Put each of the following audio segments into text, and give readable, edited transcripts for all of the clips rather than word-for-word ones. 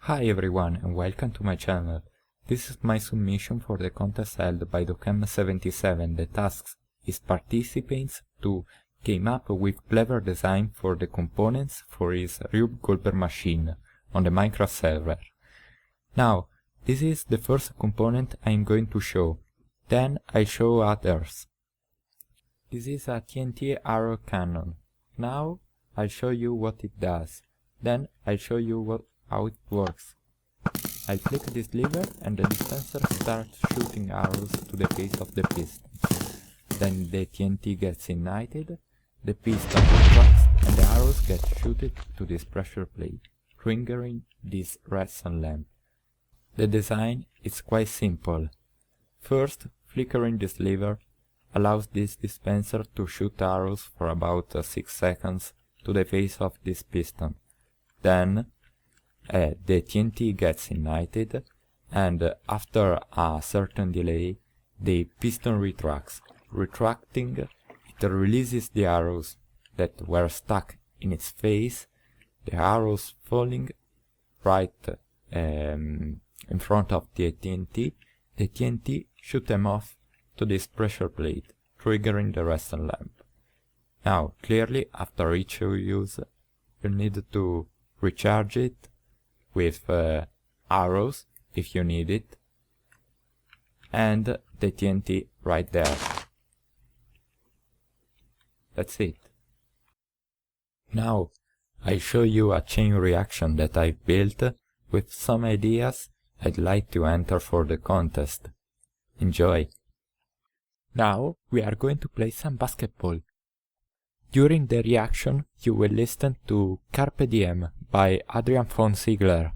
Hi everyone and welcome to my channel. This is my submission for the contest held by Docm77 that asks its participants to came up with clever design for the components for his Rube Goldberg machine on the Minecraft server. Now, this is the first component I'm going to show, then I'll show others. This is a TNT arrow cannon. Now I'll show you what it does, then I'll show you how it works. I'll click this lever and the dispenser starts shooting arrows to the face of the piston. Then the TNT gets ignited, the piston retracts and the arrows get shooted to this pressure plate, triggering this redstone lamp. The design is quite simple. First, flickering this lever allows this dispenser to shoot arrows for about 6 seconds to the face of this piston. Then the TNT gets ignited and after a certain delay the piston retracts. Retracting, it releases the arrows that were stuck in its face, the arrows falling right in front of the TNT shoot them off to this pressure plate, triggering the redstone lamp. Now, clearly, after each use, you need to recharge it with arrows, if you need it, and the TNT right there. That's it. Now, I'll show you a chain reaction that I've built with some ideas I'd like to enter for the contest. Enjoy! Now, we are going to play some basketball. During the reaction, you will listen to Carpe Diem by Adrian Von Ziegler.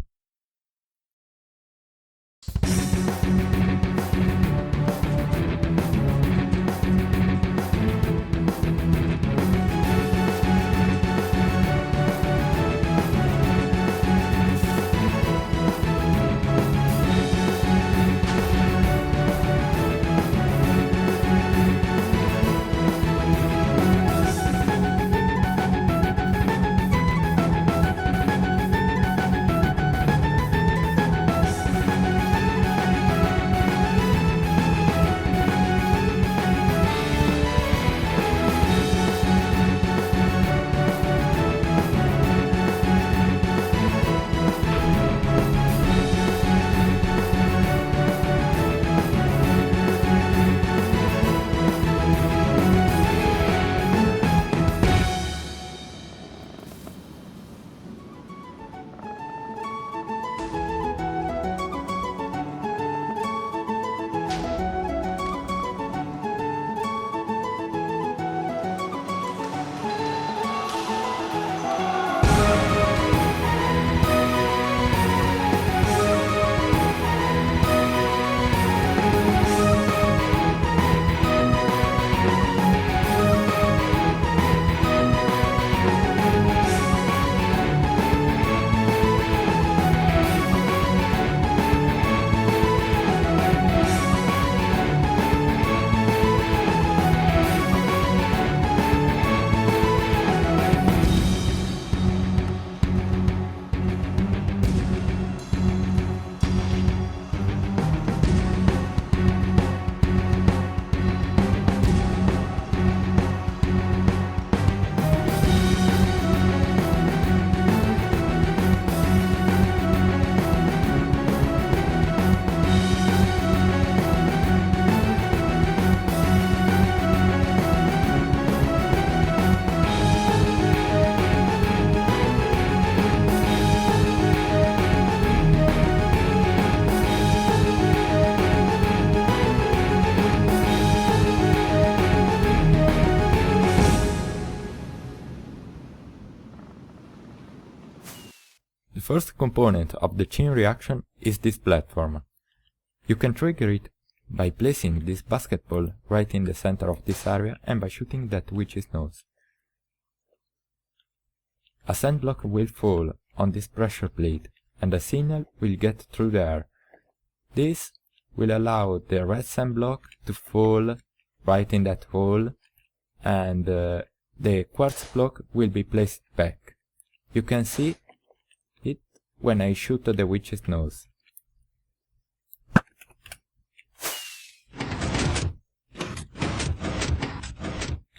The first component of the chain reaction is this platform. You can trigger it by placing this basketball right in the center of this area and by shooting that witch's nose. A sand block will fall on this pressure plate and a signal will get through there. This will allow the red sand block to fall right in that hole and the quartz block will be placed back. You can see when I shoot the witch's nose.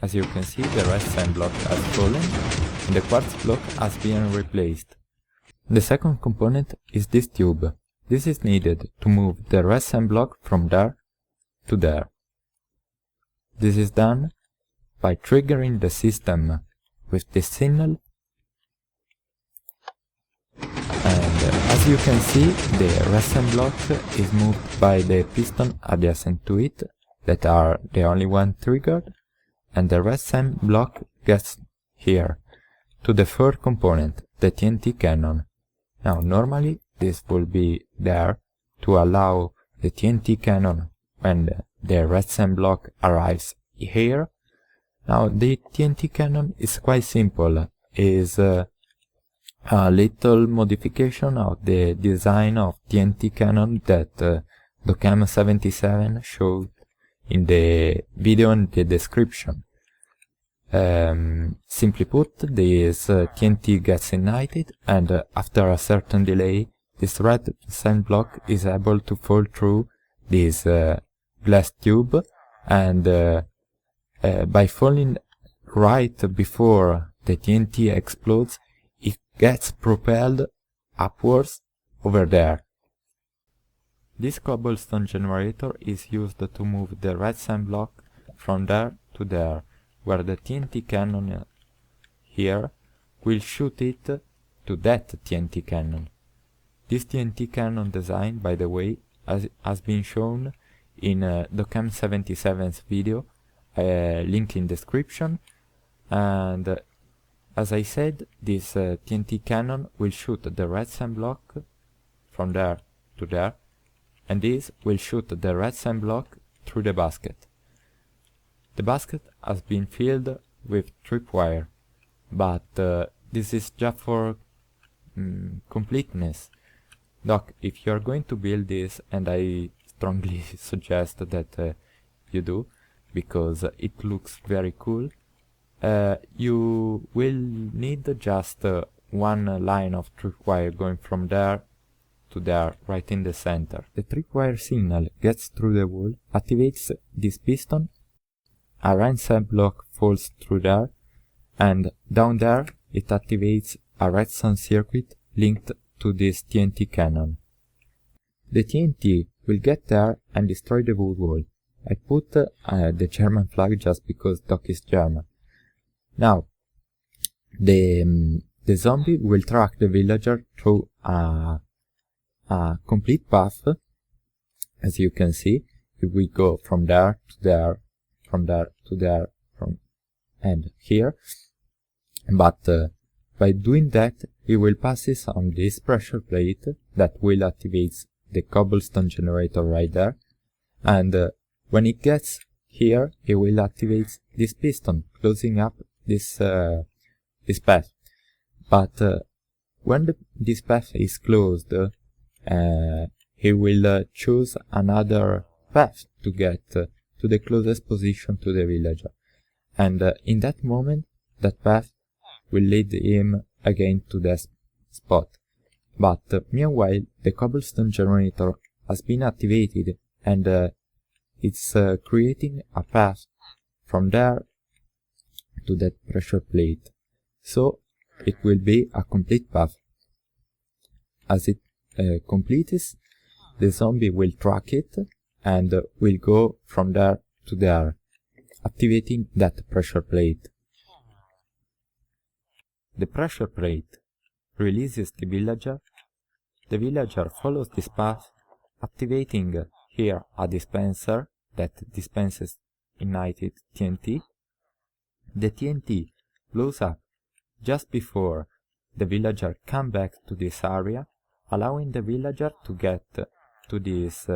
As you can see, the redstone block has fallen and the quartz block has been replaced. The second component is this tube. This is needed to move the redstone block from there to there. This is done by triggering the system with this signal, and as you can see, the redstone block is moved by the piston adjacent to it, that are the only one triggered, and the redstone block gets here, to the third component, the TNT cannon. Now normally this will be there to allow the TNT cannon when the redstone block arrives here. Now the TNT cannon is quite simple, is a little modification of the design of TNT cannon that Docm77 showed in the video in the description. Simply put, this TNT gets ignited, and after a certain delay, this redstone block is able to fall through this glass tube, and by falling right before the TNT explodes, it gets propelled upwards over there. This cobblestone generator is used to move the redstone block from there to there, where the TNT cannon here will shoot it to that TNT cannon. This TNT cannon design, by the way, has been shown in Docm77's video, link in description, and as I said, this TNT cannon will shoot the redstone block from there to there, and this will shoot the redstone block through the basket. The basket has been filled with tripwire, but this is just for completeness. Doc, if you're going to build this, and I strongly suggest that you do, because it looks very cool, you will need just one line of tripwire going from there to there, right in the center. The tripwire signal gets through the wall, activates this piston, a redstone block falls through there, and down there it activates a redstone circuit linked to this TNT cannon. The TNT will get there and destroy the wood wall. I put the German flag just because Doc is German. Now, the zombie will track the villager through a complete path. As you can see, it will go from there to there, from there to there, and here. But by doing that, it will pass on this pressure plate that will activate the cobblestone generator right there, and when it gets here, it will activate this piston, closing up this path. But when this path is closed, he will choose another path to get to the closest position to the villager, and in that moment, that path will lead him again to that spot. But meanwhile, the cobblestone generator has been activated, and it's creating a path from there to that pressure plate. So it will be a complete path. As it completes, the zombie will track it and will go from there to there, activating that pressure plate. The pressure plate releases the villager follows this path, activating here a dispenser that dispenses ignited TNT. The TNT blows up just before the villager comes back to this area, allowing the villager to get to this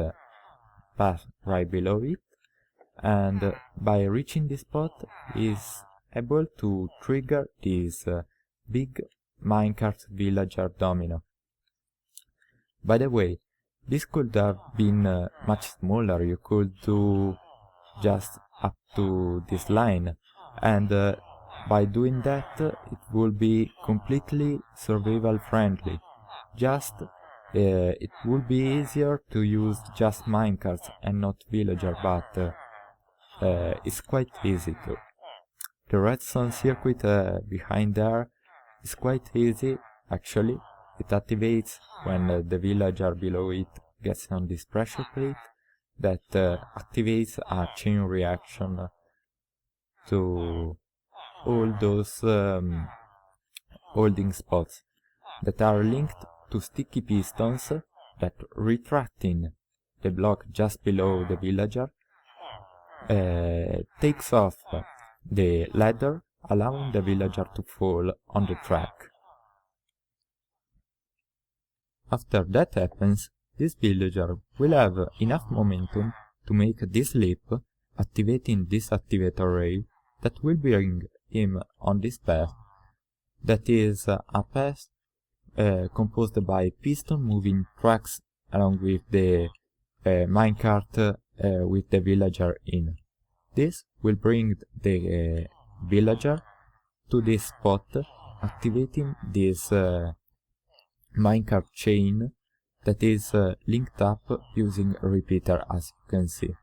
path right below it, and by reaching this spot is able to trigger this big minecart villager domino. By the way, this could have been much smaller. You could do just up to this line, and by doing that it will be completely survival friendly. just it would be easier to use just minecarts and not villager, but it's quite easy to. The redstone circuit behind there is quite easy actually. It activates when the villager below it gets on this pressure plate that activates a chain reaction to all those holding spots that are linked to sticky pistons that, retracting the block just below the villager, takes off the ladder, allowing the villager to fall on the track. After that happens, this villager will have enough momentum to make this leap, activating this activator ray that will bring him on this path, that is a path composed by piston moving tracks along with the minecart with the villager in. This will bring the villager to this spot, activating this minecart chain that is linked up using a repeater, as you can see.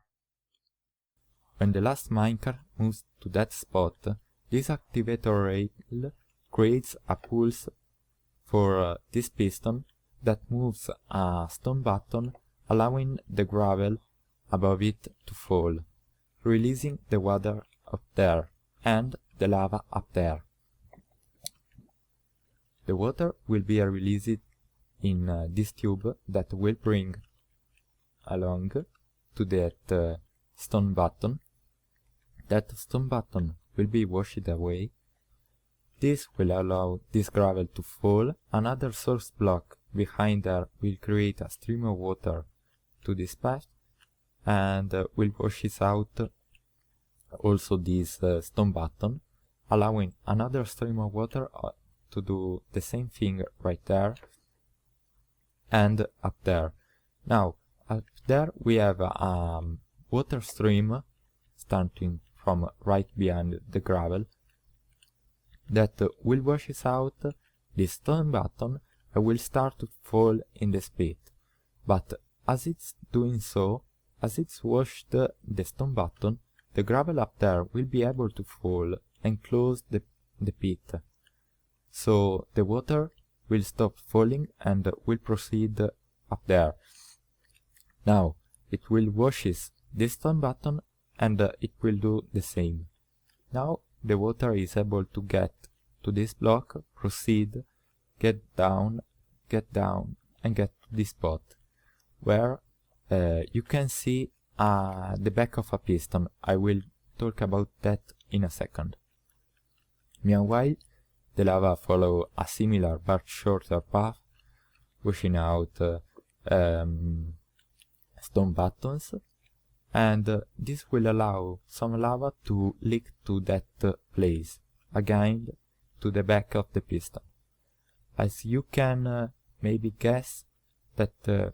When the last minecart moves to that spot, this activator rail creates a pulse for this piston that moves a stone button, allowing the gravel above it to fall, releasing the water up there and the lava up there. The water will be released in this tube that will bring along to that stone button. That stone button will be washed away. This will allow this gravel to fall. Another source block behind there will create a stream of water to this path and will wash out also this stone button, allowing another stream of water to do the same thing right there and up there. Now up there we have a water stream starting from right behind the gravel that will wash out this stone button and will start to fall in the pit. But as it's doing so, as it's washed the stone button, the gravel up there will be able to fall and close the pit. So the water will stop falling and will proceed up there. Now it will wash this stone button and it will do the same. Now the water is able to get to this block, proceed, get down, and get to this spot where you can see the back of a piston. I will talk about that in a second. Meanwhile, the lava follow a similar but shorter path, washing out stone buttons, and this will allow some lava to leak to that place, again to the back of the piston. As you can maybe guess, that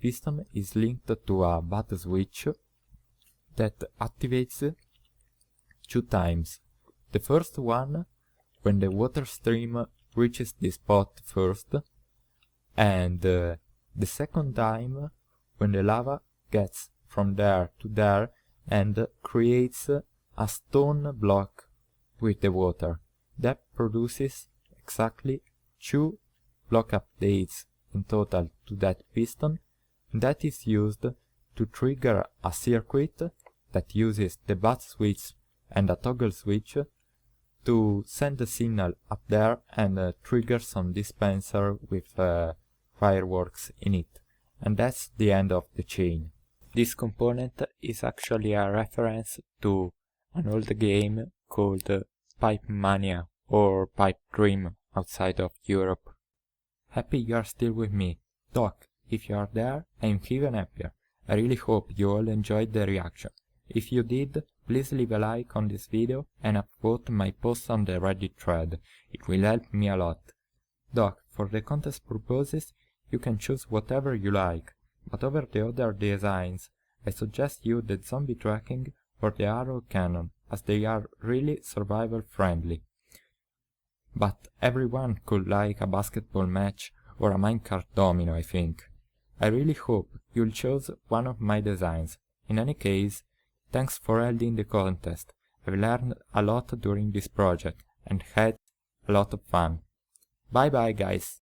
piston is linked to a button switch that activates 2 times. The first one when the water stream reaches the spot first, and the second time when the lava gets from there to there and creates a stone block with the water. That produces exactly 2 block updates in total to that piston, and that is used to trigger a circuit that uses the button switch and a toggle switch to send a signal up there and trigger some dispenser with fireworks in it. And that's the end of the chain. This component is actually a reference to an old game called Pipe Mania or Pipe Dream outside of Europe. Happy you are still with me. Doc, if you are there, I am even happier. I really hope you all enjoyed the reaction. If you did, please leave a like on this video and upvote my post on the Reddit thread. It will help me a lot. Doc, for the contest purposes, you can choose whatever you like, but over the other designs, I suggest you the zombie tracking or the arrow cannon, as they are really survival friendly. But everyone could like a basketball match or a minecart domino, I think. I really hope you'll choose one of my designs. In any case, thanks for holding the contest. I've learned a lot during this project and had a lot of fun. Bye bye guys!